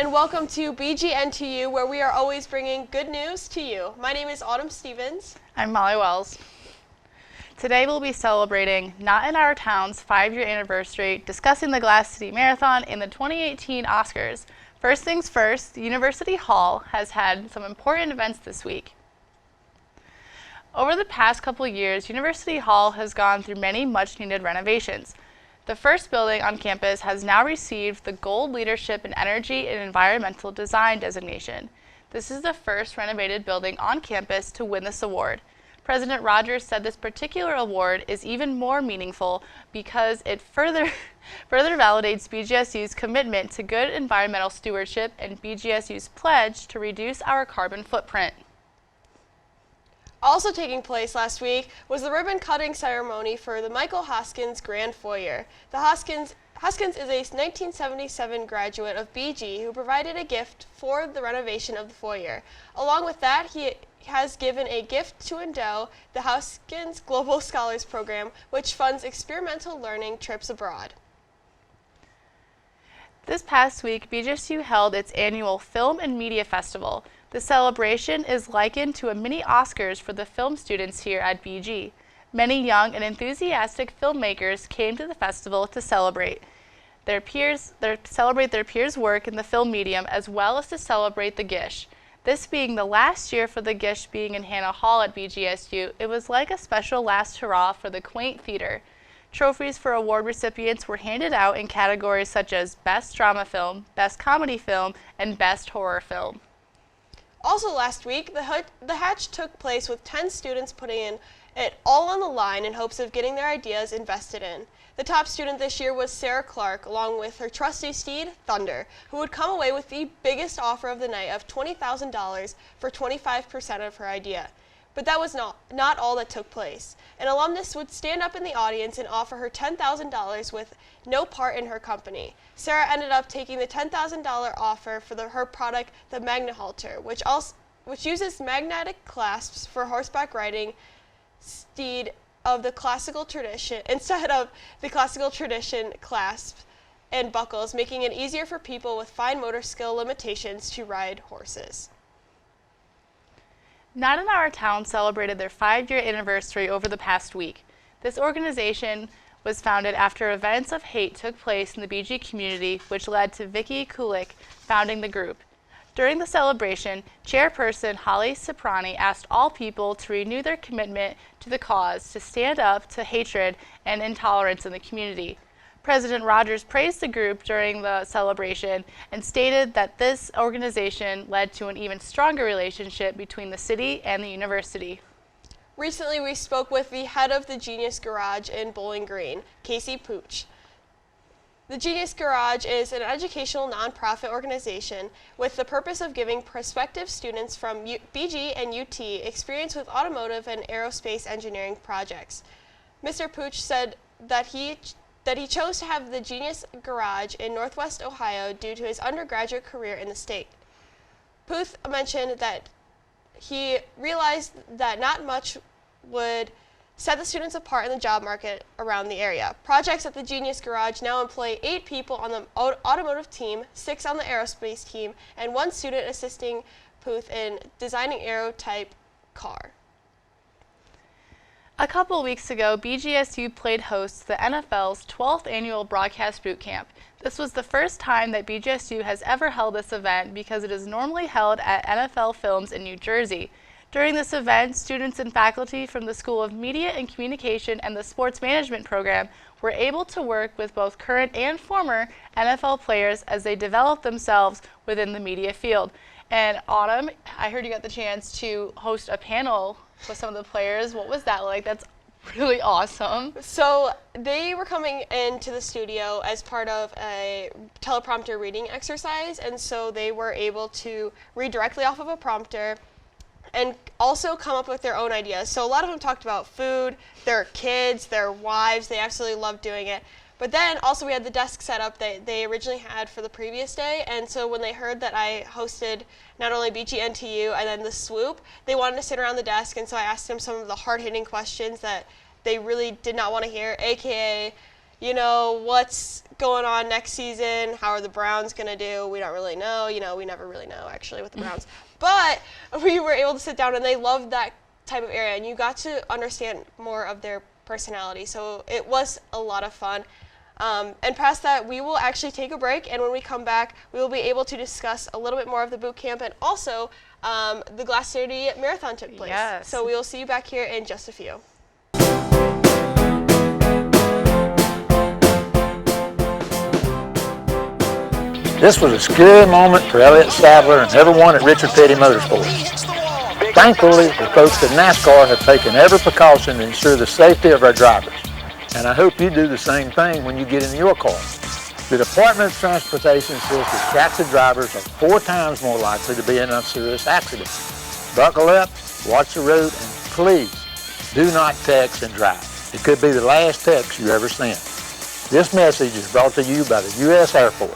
and welcome to Bgntu, where we are always bringing good news to you. My name is Autumn Stevens. I'm Molly Wells. Today we'll be celebrating Not in Our Town's 5-year anniversary, discussing the Glass City Marathon and the 2018 Oscars. First things first, University Hall has had some important events this week. Over the past couple of years, University Hall has gone through many much-needed renovations. The first building on campus has now received the Gold Leadership in Energy and Environmental Design designation. This is the first renovated building on campus to win this award. President Rogers said this particular award is even more meaningful because it further validates BGSU's commitment to good environmental stewardship and BGSU's pledge to reduce our carbon footprint. Also taking place last week was the ribbon-cutting ceremony for the Michael Hoskins Grand Foyer. Hoskins is a 1977 graduate of BG who provided a gift for the renovation of the foyer. Along with that, he has given a gift to endow the Hoskins Global Scholars Program, which funds experimental learning trips abroad. This past week, BGSU held its annual Film and Media Festival. The celebration is likened to a mini Oscars for the film students here at BG. Many young and enthusiastic filmmakers came to the festival to celebrate their peers' work in the film medium, as well as to celebrate the Gish. This being the last year for the Gish being in Hannah Hall at BGSU, it was like a special last hurrah for the quaint theater. Trophies for award recipients were handed out in categories such as Best Drama Film, Best Comedy Film, and Best Horror Film. Also last week, the Hatch took place with 10 students putting it all on the line in hopes of getting their ideas invested in. The top student this year was Sarah Clark, along with her trusty steed, Thunder, who would come away with the biggest offer of the night of $20,000 for 25% of her idea. But that was not all that took place. An alumnus would stand up in the audience and offer her $10,000 with no part in her company. Sarah ended up taking the $10,000 offer for her product, the Magna Halter, which uses magnetic clasps for horseback riding steed of the classical tradition instead of the classical tradition clasps and buckles, making it easier for people with fine motor skill limitations to ride horses. Not in Our Town celebrated their 5-year anniversary over the past week. This organization was founded after events of hate took place in the BG community, which led to Vicky Kulik founding the group. During the celebration, Chairperson Holly Ciprani asked all people to renew their commitment to the cause, to stand up to hatred and intolerance in the community. President Rogers praised the group during the celebration and stated that this organization led to an even stronger relationship between the city and the university. Recently, we spoke with the head of the Genius Garage in Bowling Green, Casey Pooch. The Genius Garage is an educational nonprofit organization with the purpose of giving prospective students from BG and UT experience with automotive and aerospace engineering projects. Mr. Pooch said that he chose to have the Genius Garage in Northwest Ohio due to his undergraduate career in the state. Puth mentioned that he realized that not much would set the students apart in the job market around the area. Projects at the Genius Garage now employ 8 people on the automotive team, 6 on the aerospace team, and 1 student assisting Puth in designing aero-type car. A couple weeks ago, BGSU played host to the NFL's 12th annual Broadcast Boot Camp. This was the first time that BGSU has ever held this event because it is normally held at NFL Films in New Jersey. During this event, students and faculty from the School of Media and Communication and the Sports Management program were able to work with both current and former NFL players as they develop themselves within the media field. And Autumn, I heard you got the chance to host a panel with some of the players. What was that like? That's really awesome. So they were coming into the studio as part of a teleprompter reading exercise, and so they were able to read directly off of a prompter and also come up with their own ideas. So a lot of them talked about food, their kids, their wives. They absolutely loved doing it. But then also we had the desk setup that they originally had for the previous day, and so when they heard that I hosted not only BGNTU and then the Swoop, they wanted to sit around the desk, and so I asked them some of the hard-hitting questions that they really did not want to hear, aka, what's going on next season. How are the Browns going to do? We don't really know. We never really know, actually, with the Browns. But we were able to sit down, and they loved that type of area, and you got to understand more of their personality. So it was a lot of fun. And past that, we will actually take a break, and when we come back, we will be able to discuss a little bit more of the boot camp, and also the Glass City Marathon took place. Yes. So we will see you back here in just a few. This was a scary moment for Elliott Sadler and everyone at Richard Petty Motorsports. Thankfully, the folks at NASCAR have taken every precaution to ensure the safety of our drivers. And I hope you do the same thing when you get in your car. The Department of Transportation says that taxi drivers are 4 times more likely to be in a serious accident. Buckle up, watch the road, and please do not text and drive. It could be the last text you ever sent. This message is brought to you by the U.S. Air Force.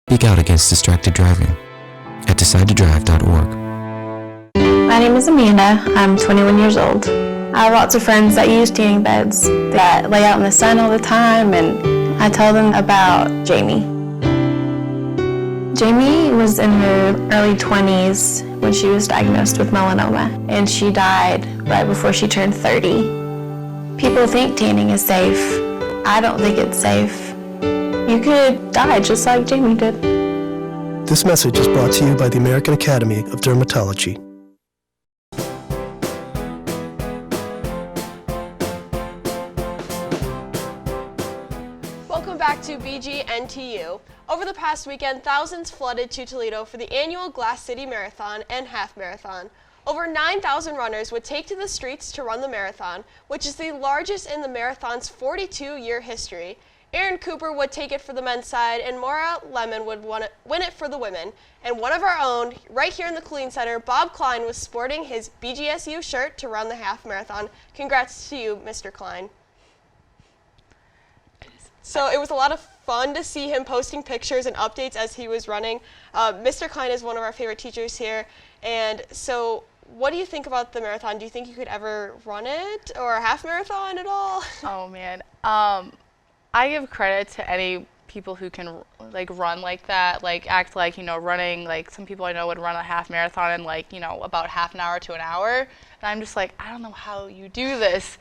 Speak out against distracted driving at decidetodrive.org. My name is Amanda. I'm 21 years old. I have lots of friends that use tanning beds that lay out in the sun all the time, and I tell them about Jamie. Jamie was in her early 20s when she was diagnosed with melanoma, and she died right before she turned 30. People think tanning is safe. I don't think it's safe. You could die just like Jamie did. This message is brought to you by the American Academy of Dermatology. Welcome back to Bgntu. Over the past weekend, thousands flooded to Toledo for the annual Glass City Marathon and Half Marathon. Over 9,000 runners would take to the streets to run the marathon, which is the largest in the marathon's 42-year history. Aaron Cooper would take it for the men's side, and Maura Lemon would win it for the women. And one of our own, right here in the Killeen Center, Bob Klein, was sporting his BGSU shirt to run the half marathon. Congrats to you, Mr. Klein. So it was a lot of fun to see him posting pictures and updates as he was running. Mr. Klein is one of our favorite teachers here. And so what do you think about the marathon? Do you think you could ever run it or a half marathon at all? Oh, man. I give credit to any people who can run like that, act like, running, some people I know would run a half marathon in about half an hour to an hour. And I'm just like, I don't know how you do this.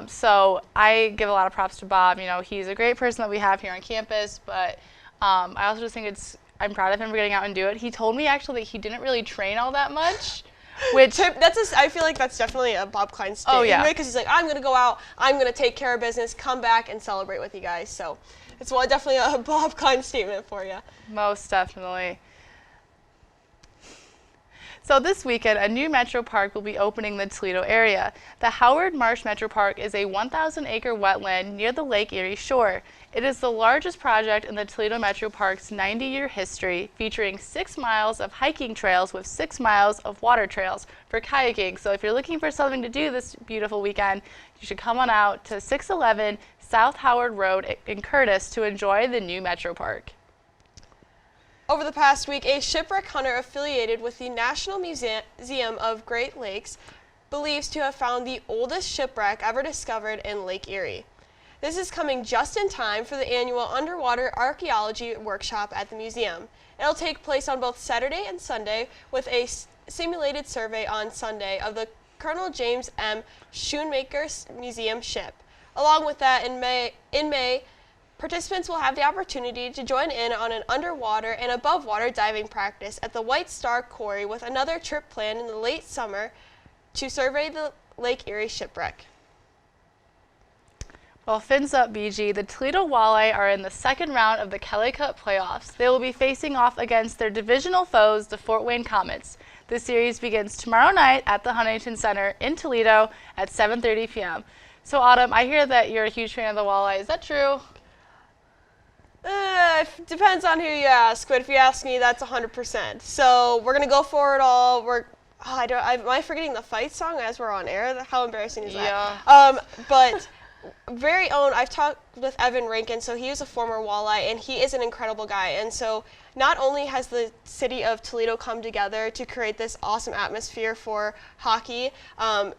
So I give a lot of props to Bob. He's a great person that we have here on campus, but I also just think I'm proud of him for getting out and do it. He told me actually that he didn't really train all that much. Which I feel like that's definitely a Bob Klein statement. Oh, yeah. Because he's like, I'm going to go out, I'm going to take care of business, come back and celebrate with you guys. So it's definitely a Bob Klein statement for you. Most definitely. So this weekend, a new Metro Park will be opening in the Toledo area. The Howard Marsh Metro Park is a 1,000-acre wetland near the Lake Erie shore. It is the largest project in the Toledo Metro Park's 90-year history, featuring 6 miles of hiking trails with 6 miles of water trails for kayaking. So if you're looking for something to do this beautiful weekend, you should come on out to 611 South Howard Road in Curtis to enjoy the new Metro Park. Over the past week, a shipwreck hunter affiliated with the National Museum of Great Lakes believes to have found the oldest shipwreck ever discovered in Lake Erie. This is coming just in time for the annual underwater archaeology workshop at the museum. It'll take place on both Saturday and Sunday with a simulated survey on Sunday of the Colonel James M. Schoonmaker Museum ship. Along with that, in May, Participants will have the opportunity to join in on an underwater and above water diving practice at the White Star Quarry, with another trip planned in the late summer to survey the Lake Erie shipwreck. Well, fins up, BG. The Toledo Walleye are in the second round of the Kelly Cup playoffs. They will be facing off against their divisional foes, the Fort Wayne Comets. The series begins tomorrow night at the Huntington Center in Toledo at 7:30 p.m. So, Autumn, I hear that you're a huge fan of the Walleye. Is that true? It depends on who you ask, but if you ask me, that's 100%. So we're gonna go for it all. Am I forgetting the fight song as we're on air? How embarrassing is that? Yeah. But very own, I've talked with Evan Rankin, so he is a former Walleye, and he is an incredible guy. And so not only has the city of Toledo come together to create this awesome atmosphere for hockey,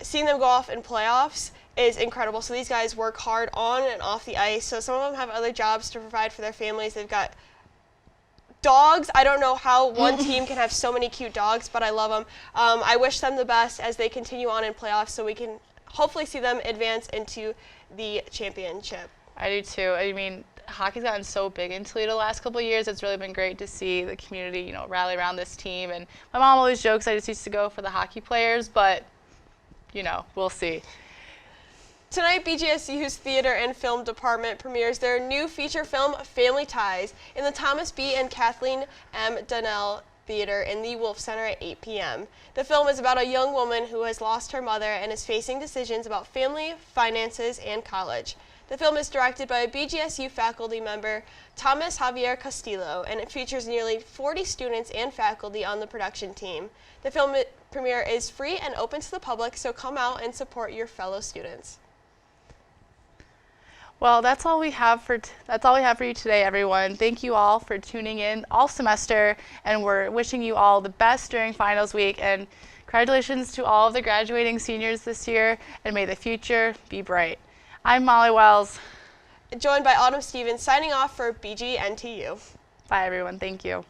seeing them go off in playoffs is incredible. So these guys work hard on and off the ice. So some of them have other jobs to provide for their families. They've got dogs. I don't know how one team can have so many cute dogs, but I love them. I wish them the best as they continue on in playoffs, so we can hopefully see them advance into the championship. I do too. I mean, hockey's gotten so big in Toledo the last couple of years. It's really been great to see the community, rally around this team. And my mom always jokes I just used to go for the hockey players, but, we'll see. Tonight, BGSU's Theater and Film Department premieres their new feature film, Family Ties, in the Thomas B. and Kathleen M. Donnell Theater in the Wolf Center at 8 p.m. The film is about a young woman who has lost her mother and is facing decisions about family, finances, and college. The film is directed by a BGSU faculty member, Thomas Javier Castillo, and it features nearly 40 students and faculty on the production team. The film premiere is free and open to the public, so come out and support your fellow students. Well, that's all we have for you today, everyone. Thank you all for tuning in all semester, and we're wishing you all the best during finals week. And congratulations to all of the graduating seniors this year, and may the future be bright. I'm Molly Wells. Joined by Autumn Stevens, signing off for BGNTU. Bye, everyone. Thank you.